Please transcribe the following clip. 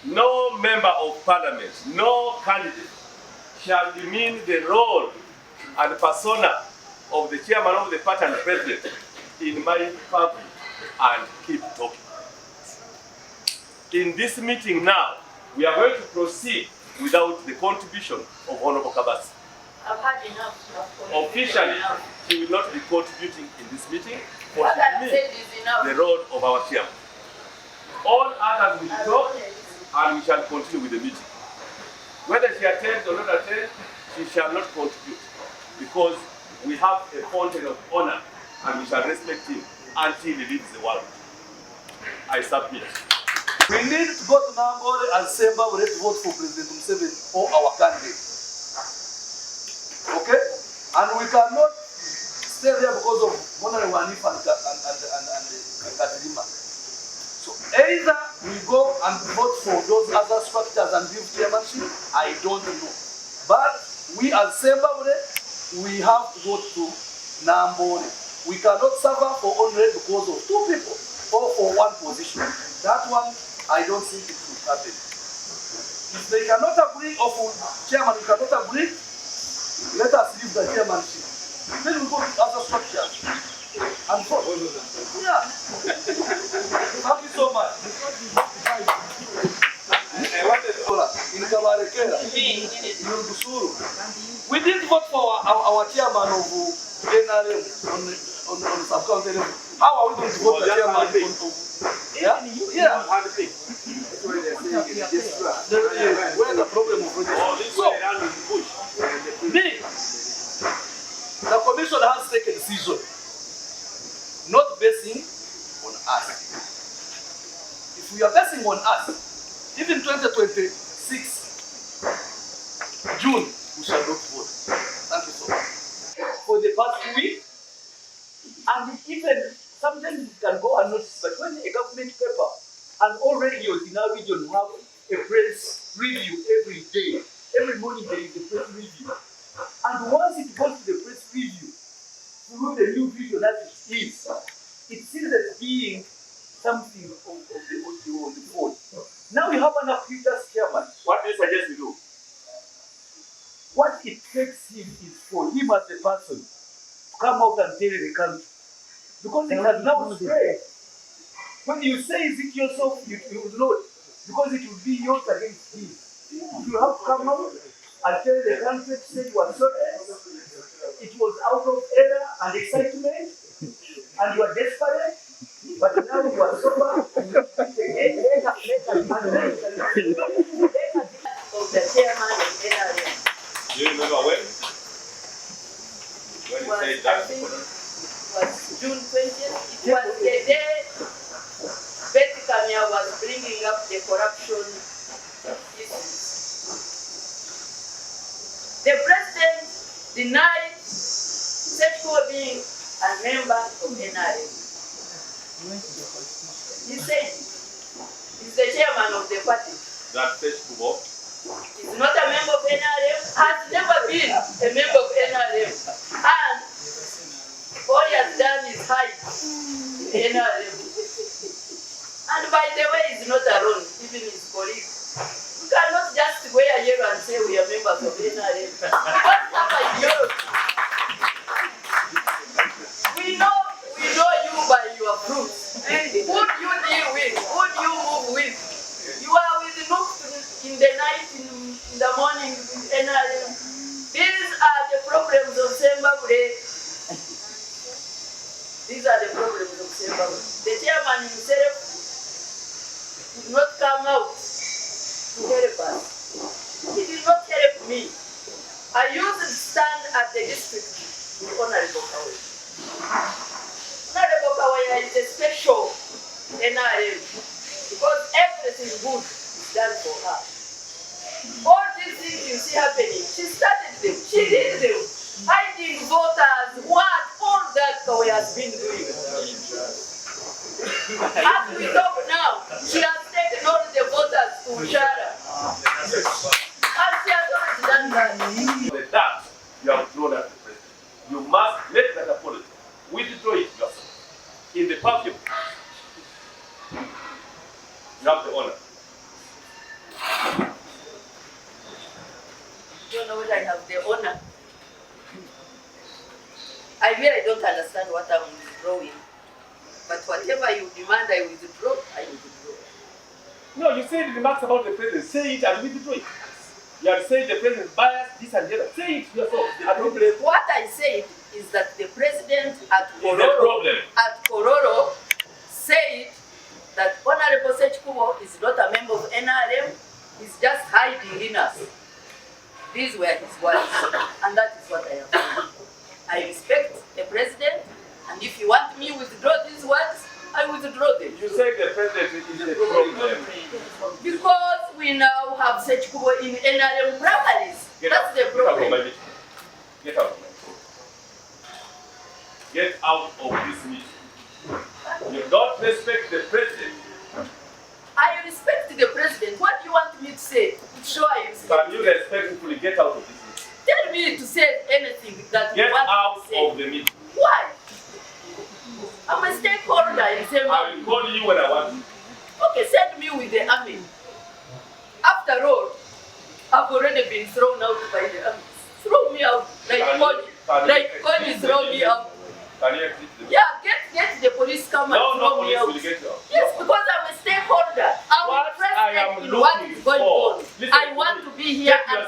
no member of parliament, no candidate shall demean the role and persona of the chairman of the party and president in my family and keep talking. In this meeting now, we are going to proceed without the contribution of Honorable Kabatsi. I've had enough. Officially, he will not be contributing in this meeting, but the role of our chairman. All others will talk, and we shall continue with the meeting. Whether she attends or not attends, she shall not contribute, because we have a fountain of honor, and we shall respect him until he leaves the world. I submit. We need to go to Nambole and Semba. We need to vote for President Museveni or our candidate. Okay? And we cannot stay there because of Honorable Wanif and Katilima. So either we go and vote for those other structures and give chairmanship, I don't know. But we as Semba, we have to go to Nambole. We cannot suffer for only because of two people or for one position. That one, I don't think it will happen. If they cannot agree, or for chairman, you cannot agree, let us leave the chairmanship. Then we go to other structures. And vote. Yeah. Thank you so much. In Kabarekera, we did vote for our chairman of NRM on sub-county level. How are we going to vote the chairman of? Yeah? Yeah. Where the problem of so, the commission has taken a decision, not basing on us. If we are basing on us, even 2026 June, we shall not vote. Thank you so much. For the past week, and even sometimes it can go unnoticed, but when a government paper and all radios in our region have a press review every day, every morning there is a press review. And once it goes to the press review, through the new video that it is, it seems as being something of the audio on the phone. Now we have an acquitted chairman. What do you suggest we do? What it takes him is for him as a person to come out and tell the country. Because it has now spread. When you say Ezekiel yourself, you will not. Because it will be yours against his. You have to come out and tell the country to say you are sorry. It was out of error and excitement, and you are desperate, but now you are sober. Of the chairman of NRM. Do you remember when? When you said that? It was June 20th. It was the day Betty Kamia was bringing up the corruption issues. The president denied Sechko being a member of NRM. He said he's the chairman of the party. That Sechko is not a member of NRM, has never been a member of NRM. And all he has done is hide in NRM. And by the way, he's not alone, even his colleagues. You cannot just wear yellow and say we are members of NRM. What have I done? We know you by your fruits. Who do you deal with? Who do you move with? You are with Nook in the night, in the morning with NRM. These are the problems of Zimbabwe. These are the problems of Zimbabwe. The chairman himself did not come out to help us. He did not help me. I used to stand at the district with Honorable Kawaya. Honorable Kawaya is a special NRM because everything good is done for her. All these things you see happening, she started them, she did them. Hiding voters, what? All that Kawaya has been doing. As we talk now, she has taken all the voters to Shara. And she has already done that. With that, you have thrown at the president. You must make that apology. Withdraw it yourself. In the public, you have the honor. don't know whether I have the honor. I really don't understand what I'm withdrawing. But whatever you demand I withdraw, I withdraw. No, you said remarks about the president. Say it and withdraw it. You are saying the president biased, this and the other. Say it yourself. What I said is that the president at Kororo said that Honorable Sechkubo is not a member of NRM, he's just hiding in us. These were his words, and that is what I am saying. I respect the president, and if you want me to withdraw these words, I withdraw them. You say the president is the problem. Because we now have Sechkubo in NRM primaries. That's the problem. Get out of my meeting. Get out of this meeting. You don't respect the president. I respect the president. What do you want me to say? Sure, I respect. Can you respectfully get out of this meeting? Tell me to say anything that you get want out me to say. Of the meeting. Why? I'm a stakeholder in the same. I will call you when I want you. Okay, send me with the army. After all, I've already been thrown out by the army. Throw me out like Koji throw me out. Can you exit the Yeah, get the police come and throw me out. Will get you out. Yes, because I'm a stakeholder. I'm What I am interested in what is going looking for. on. Listen I want to be here and